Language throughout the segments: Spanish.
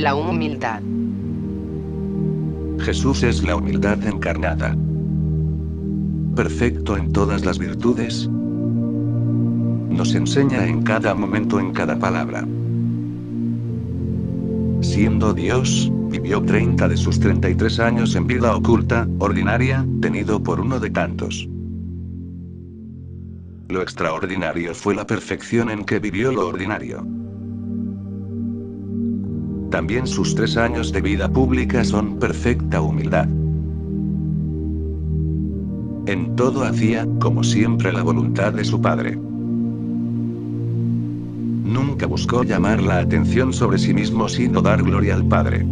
la humildad. Jesús es la humildad encarnada. Perfecto en todas las virtudes. Nos enseña en cada momento, en cada palabra. Siendo Dios, vivió 30 de sus 33 años en vida oculta, ordinaria, tenido por uno de tantos. Lo extraordinario fue la perfección en que vivió lo ordinario. También sus 3 años de vida pública son perfecta humildad. En todo hacía, como siempre, la voluntad de su Padre. Nunca buscó llamar la atención sobre sí mismo, sino dar gloria al Padre.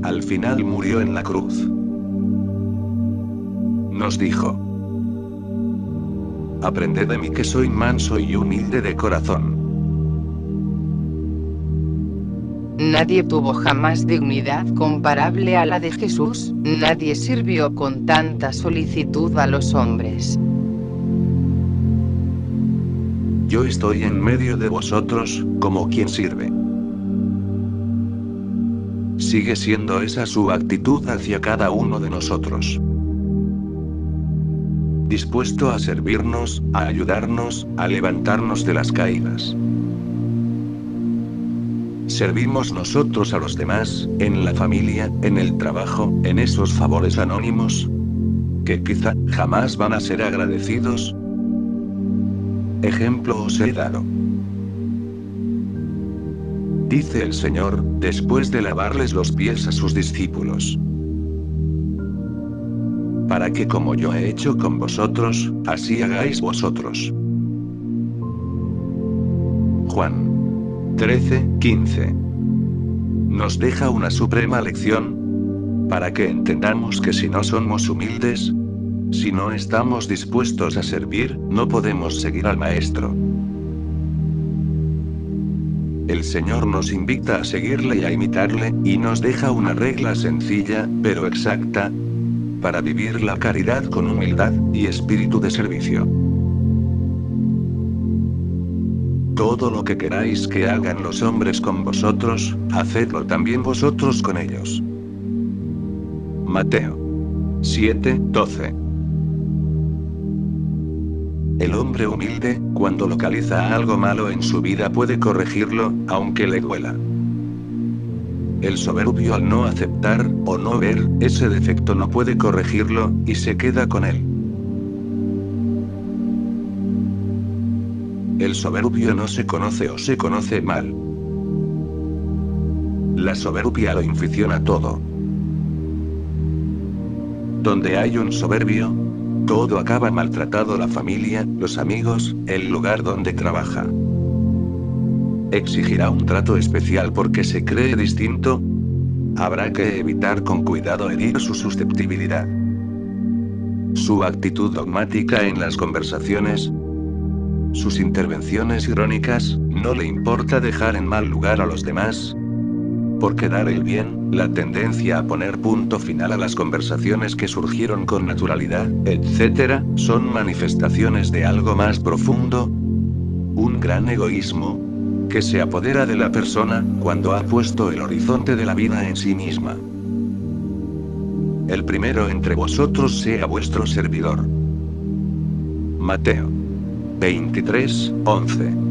Al final murió en la cruz. Nos dijo: aprended de mí que soy manso y humilde de corazón. Nadie tuvo jamás dignidad comparable a la de Jesús, nadie sirvió con tanta solicitud a los hombres. Yo estoy en medio de vosotros, como quien sirve. Sigue siendo esa su actitud hacia cada uno de nosotros. Dispuesto a servirnos, a ayudarnos, a levantarnos de las caídas. Servimos nosotros a los demás, en la familia, en el trabajo, en esos favores anónimos, que quizá jamás van a ser agradecidos. Ejemplo os he dado. Dice el Señor, después de lavarles los pies a sus discípulos: para que como yo he hecho con vosotros, así hagáis vosotros. Juan 13:15. Nos deja una suprema lección, para que entendamos que si no somos humildes, si no estamos dispuestos a servir, no podemos seguir al Maestro. El Señor nos invita a seguirle y a imitarle, y nos deja una regla sencilla, pero exacta, para vivir la caridad con humildad y espíritu de servicio. Todo lo que queráis que hagan los hombres con vosotros, hacedlo también vosotros con ellos. Mateo 7:12. El hombre humilde, cuando localiza algo malo en su vida, puede corregirlo, aunque le duela. El soberbio, al no aceptar, o no ver, ese defecto, no puede corregirlo, y se queda con él. El soberbio no se conoce o se conoce mal. La soberbia lo inficiona todo. Donde hay un soberbio, todo acaba maltratado: la familia, los amigos, el lugar donde trabaja. Exigirá un trato especial porque se cree distinto. Habrá que evitar con cuidado herir su susceptibilidad. Su actitud dogmática en las conversaciones, sus intervenciones irónicas, no le importa dejar en mal lugar a los demás. Por quedar el bien, la tendencia a poner punto final a las conversaciones que surgieron con naturalidad, etc., son manifestaciones de algo más profundo, un gran egoísmo, que se apodera de la persona, cuando ha puesto el horizonte de la vida en sí misma. El primero entre vosotros sea vuestro servidor. Mateo 23:11.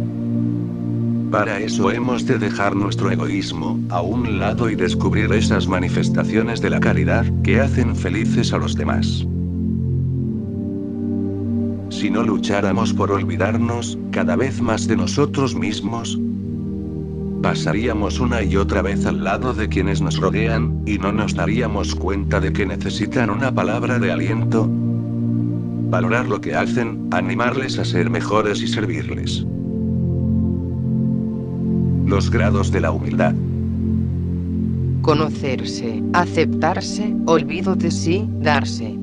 Para eso hemos de dejar nuestro egoísmo a un lado y descubrir esas manifestaciones de la caridad, que hacen felices a los demás. Si no lucháramos por olvidarnos, cada vez más de nosotros mismos, pasaríamos una y otra vez al lado de quienes nos rodean, y no nos daríamos cuenta de que necesitan una palabra de aliento. Valorar lo que hacen, animarles a ser mejores y servirles. Los grados de la humildad. Conocerse, aceptarse, olvido de sí, darse.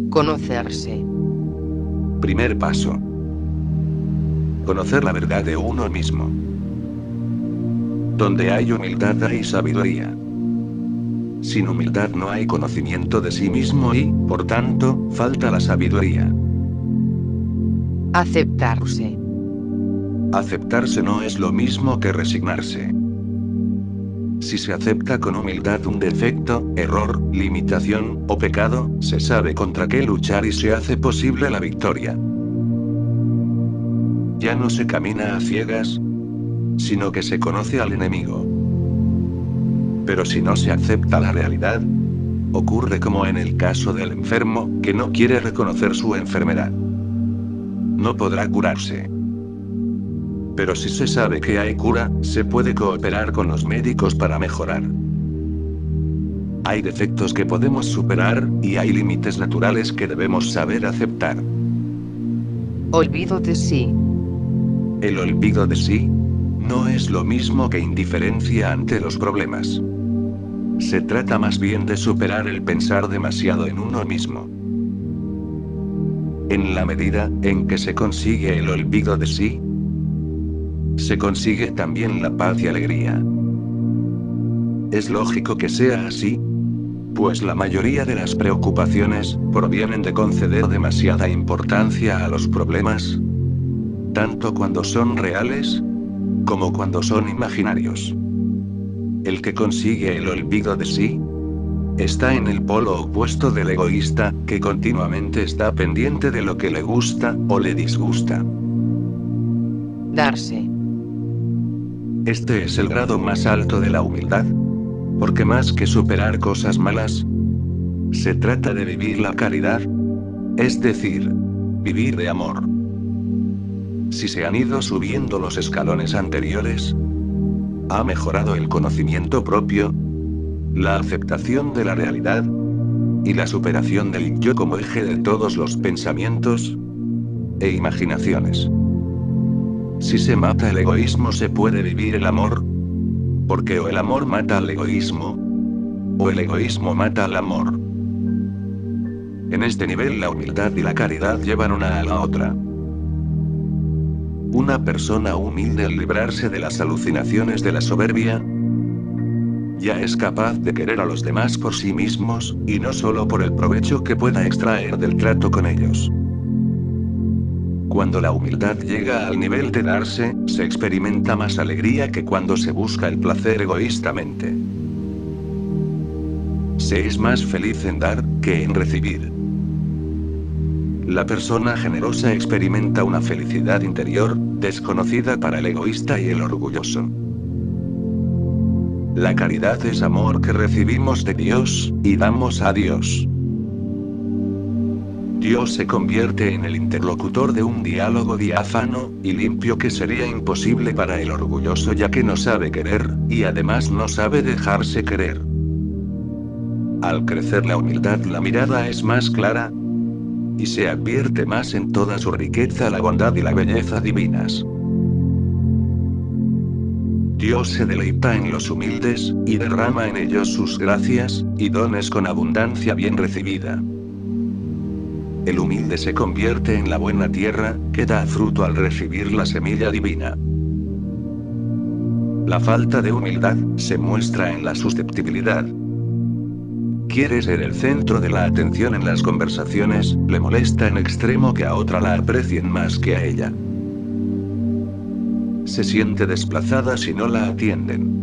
Conocerse. Primer paso. Conocer la verdad de uno mismo. Donde hay humildad hay sabiduría. Sin humildad no hay conocimiento de sí mismo y, por tanto, falta la sabiduría. Aceptarse. Aceptarse no es lo mismo que resignarse. Si se acepta con humildad un defecto, error, limitación o pecado, se sabe contra qué luchar y se hace posible la victoria. Ya no se camina a ciegas, sino que se conoce al enemigo. Pero si no se acepta la realidad, ocurre como en el caso del enfermo, que no quiere reconocer su enfermedad. No podrá curarse. Pero si se sabe que hay cura, se puede cooperar con los médicos para mejorar. Hay defectos que podemos superar, y hay límites naturales que debemos saber aceptar. Olvido de sí. El olvido de sí no es lo mismo que indiferencia ante los problemas. Se trata más bien de superar el pensar demasiado en uno mismo. En la medida en que se consigue el olvido de sí, se consigue también la paz y alegría. Es lógico que sea así, pues la mayoría de las preocupaciones provienen de conceder demasiada importancia a los problemas, tanto cuando son reales, como cuando son imaginarios. El que consigue el olvido de sí, está en el polo opuesto del egoísta, que continuamente está pendiente de lo que le gusta o le disgusta. Darse. Este es el grado más alto de la humildad, porque más que superar cosas malas, se trata de vivir la caridad, es decir, vivir de amor. Si se han ido subiendo los escalones anteriores, ha mejorado el conocimiento propio, la aceptación de la realidad, y la superación del yo como eje de todos los pensamientos e imaginaciones. Si se mata el egoísmo, se puede vivir el amor, porque o el amor mata al egoísmo, o el egoísmo mata al amor. En este nivel la humildad y la caridad llevan una a la otra. Una persona humilde, al librarse de las alucinaciones de la soberbia, ya es capaz de querer a los demás por sí mismos, y no solo por el provecho que pueda extraer del trato con ellos. Cuando la humildad llega al nivel de darse, se experimenta más alegría que cuando se busca el placer egoístamente. Se es más feliz en dar que en recibir. La persona generosa experimenta una felicidad interior, desconocida para el egoísta y el orgulloso. La caridad es amor que recibimos de Dios, y damos a Dios. Dios se convierte en el interlocutor de un diálogo diáfano y limpio que sería imposible para el orgulloso, ya que no sabe querer, y además no sabe dejarse querer. Al crecer la humildad, la mirada es más clara, y se advierte más en toda su riqueza la bondad y la belleza divinas. Dios se deleita en los humildes, y derrama en ellos sus gracias y dones con abundancia bien recibida. El humilde se convierte en la buena tierra, que da fruto al recibir la semilla divina. La falta de humildad se muestra en la susceptibilidad. Quiere ser el centro de la atención en las conversaciones, le molesta en extremo que a otra la aprecien más que a ella. Se siente desplazada si no la atienden.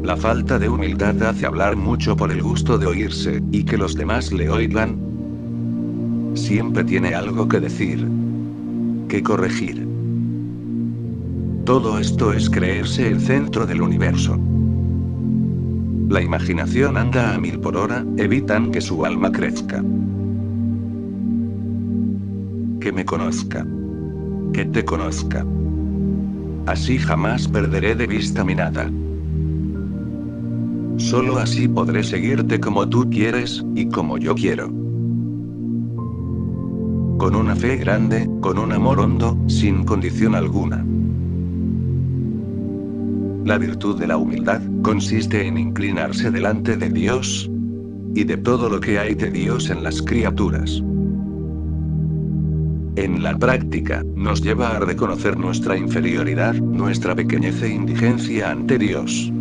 La falta de humildad hace hablar mucho por el gusto de oírse, y que los demás le oigan. Siempre tiene algo que decir, que corregir. Todo esto es creerse el centro del universo. La imaginación anda a 1000 por hora, evitan que su alma crezca. Que me conozca. Que te conozca. Así jamás perderé de vista mi nada. Solo así podré seguirte como tú quieres, y como yo quiero. Con una fe grande, con un amor hondo, sin condición alguna. La virtud de la humildad consiste en inclinarse delante de Dios y de todo lo que hay de Dios en las criaturas. En la práctica, nos lleva a reconocer nuestra inferioridad, nuestra pequeñez e indigencia ante Dios.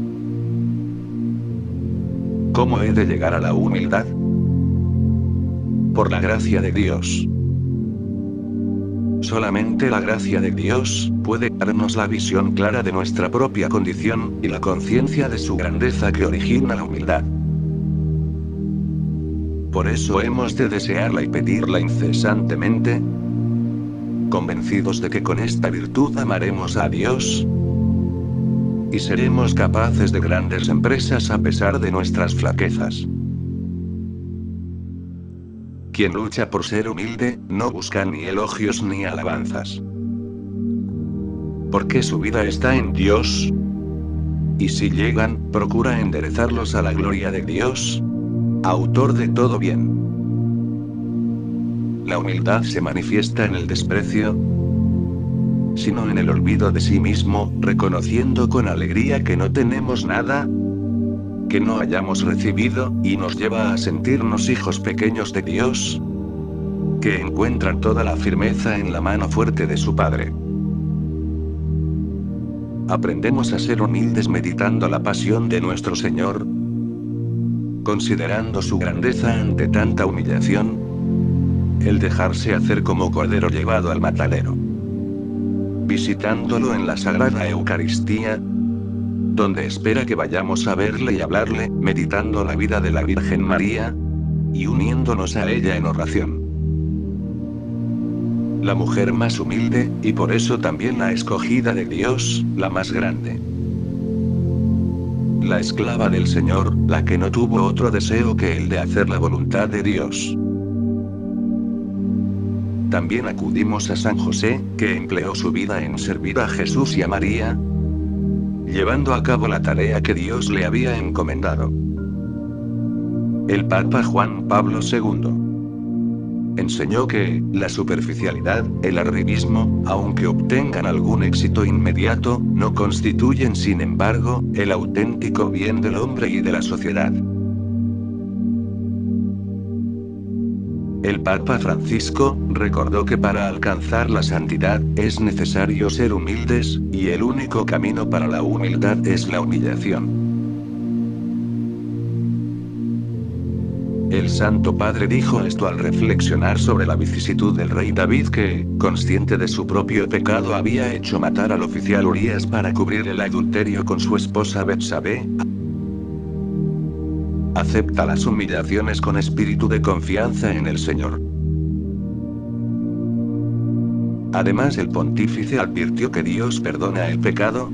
¿Cómo he de llegar a la humildad? Por la gracia de Dios. Solamente la gracia de Dios puede darnos la visión clara de nuestra propia condición, y la conciencia de su grandeza que origina la humildad. Por eso hemos de desearla y pedirla incesantemente, convencidos de que con esta virtud amaremos a Dios y seremos capaces de grandes empresas a pesar de nuestras flaquezas. Quien lucha por ser humilde, no busca ni elogios ni alabanzas, porque su vida está en Dios, y si llegan, procura enderezarlos a la gloria de Dios, autor de todo bien. La humildad se manifiesta en el desprecio, sino en el olvido de sí mismo, reconociendo con alegría que no tenemos nada, que no hayamos recibido, y nos lleva a sentirnos hijos pequeños de Dios, que encuentran toda la firmeza en la mano fuerte de su Padre. Aprendemos a ser humildes meditando la pasión de nuestro Señor, considerando su grandeza ante tanta humillación, el dejarse hacer como cordero llevado al matadero, visitándolo en la Sagrada Eucaristía, donde espera que vayamos a verle y hablarle, meditando la vida de la Virgen María, y uniéndonos a ella en oración. La mujer más humilde, y por eso también la escogida de Dios, la más grande. La esclava del Señor, la que no tuvo otro deseo que el de hacer la voluntad de Dios. También acudimos a San José, que empleó su vida en servir a Jesús y a María, llevando a cabo la tarea que Dios le había encomendado. El Papa Juan Pablo II enseñó que la superficialidad, el arribismo, aunque obtengan algún éxito inmediato, no constituyen sin embargo el auténtico bien del hombre y de la sociedad. El Papa Francisco recordó que para alcanzar la santidad es necesario ser humildes, y el único camino para la humildad es la humillación. El Santo Padre dijo esto al reflexionar sobre la vicisitud del rey David que, consciente de su propio pecado, había hecho matar al oficial Urías para cubrir el adulterio con su esposa Betsabé. Acepta las humillaciones con espíritu de confianza en el Señor. Además, el pontífice advirtió que Dios perdona el pecado,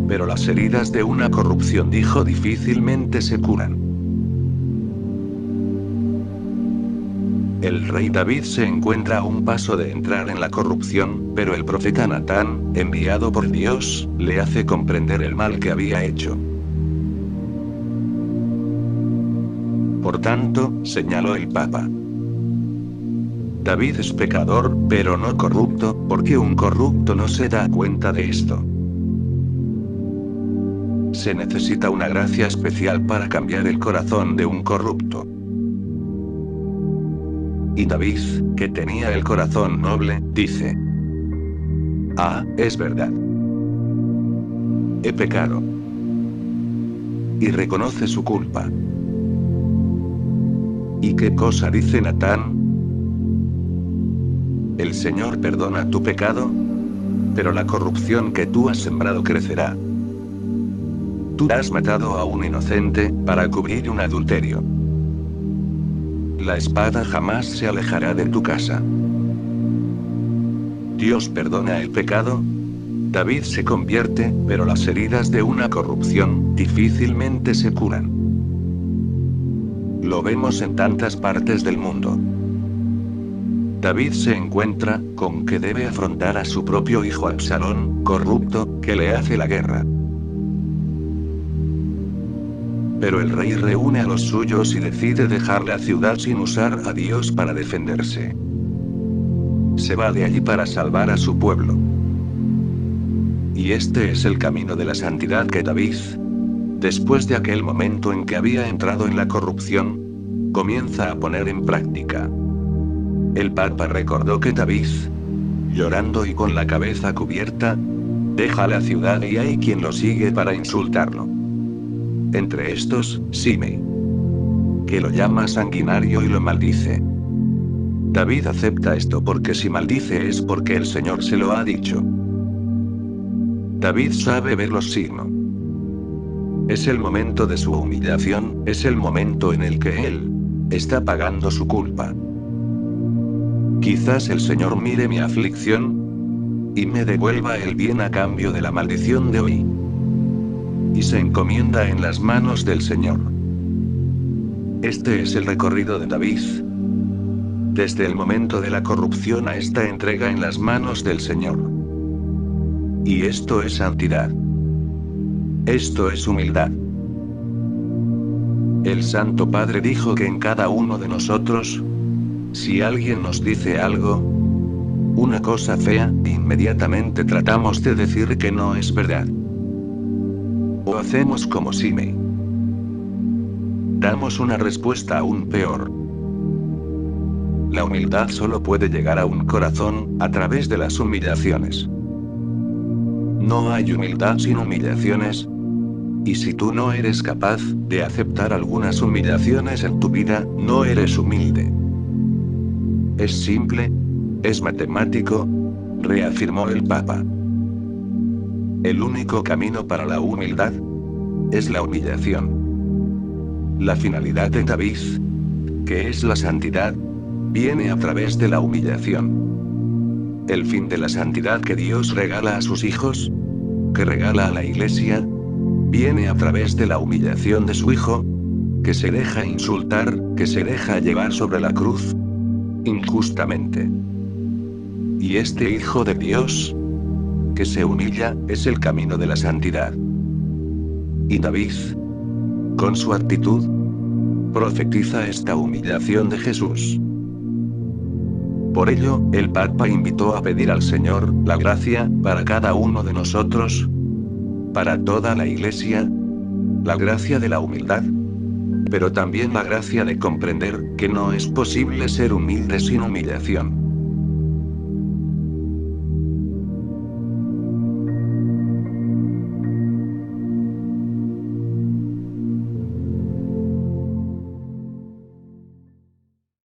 pero las heridas de una corrupción, dijo, difícilmente se curan. El rey David se encuentra a un paso de entrar en la corrupción, pero el profeta Natán, enviado por Dios, le hace comprender el mal que había hecho. Por tanto, señaló el Papa, David es pecador, pero no corrupto, porque un corrupto no se da cuenta de esto. Se necesita una gracia especial para cambiar el corazón de un corrupto. Y David, que tenía el corazón noble, dice: ah, es verdad. He pecado. Y reconoce su culpa. ¿Y qué cosa dice Natán? El Señor perdona tu pecado, pero la corrupción que tú has sembrado crecerá. Tú has matado a un inocente, para cubrir un adulterio. La espada jamás se alejará de tu casa. Dios perdona el pecado, David se convierte, pero las heridas de una corrupción difícilmente se curan. Lo vemos en tantas partes del mundo. David se encuentra con que debe afrontar a su propio hijo Absalón, corrupto, que le hace la guerra. Pero el rey reúne a los suyos y decide dejar la ciudad sin usar a Dios para defenderse. Se va de allí para salvar a su pueblo. Y este es el camino de la santidad que David, después de aquel momento en que había entrado en la corrupción, comienza a poner en práctica. El Papa recordó que David, llorando y con la cabeza cubierta, deja la ciudad y hay quien lo sigue para insultarlo. Entre estos, Simei, que lo llama sanguinario y lo maldice. David acepta esto porque si maldice es porque el Señor se lo ha dicho. David sabe ver los signos. Es el momento de su humillación, es el momento en el que él está pagando su culpa. Quizás el Señor mire mi aflicción y me devuelva el bien a cambio de la maldición de hoy. Y se encomienda en las manos del Señor. Este es el recorrido de David. Desde el momento de la corrupción a esta entrega en las manos del Señor. Y esto es santidad. Esto es humildad. El Santo Padre dijo que en cada uno de nosotros, si alguien nos dice algo, una cosa fea, inmediatamente tratamos de decir que no es verdad. O hacemos como si me damos una respuesta aún peor. La humildad solo puede llegar a un corazón a través de las humillaciones. No hay humildad sin humillaciones. Y si tú no eres capaz de aceptar algunas humillaciones en tu vida, no eres humilde. Es simple, es matemático, reafirmó el Papa. El único camino para la humildad es la humillación. La finalidad de David, que es la santidad, viene a través de la humillación. El fin de la santidad que Dios regala a sus hijos, que regala a la Iglesia, viene a través de la humillación de su Hijo, que se deja insultar, que se deja llevar sobre la cruz, injustamente. Y este Hijo de Dios, que se humilla, es el camino de la santidad. Y David, con su actitud, profetiza esta humillación de Jesús. Por ello, el Papa invitó a pedir al Señor la gracia para cada uno de nosotros, para toda la Iglesia, la gracia de la humildad, pero también la gracia de comprender que no es posible ser humilde sin humillación.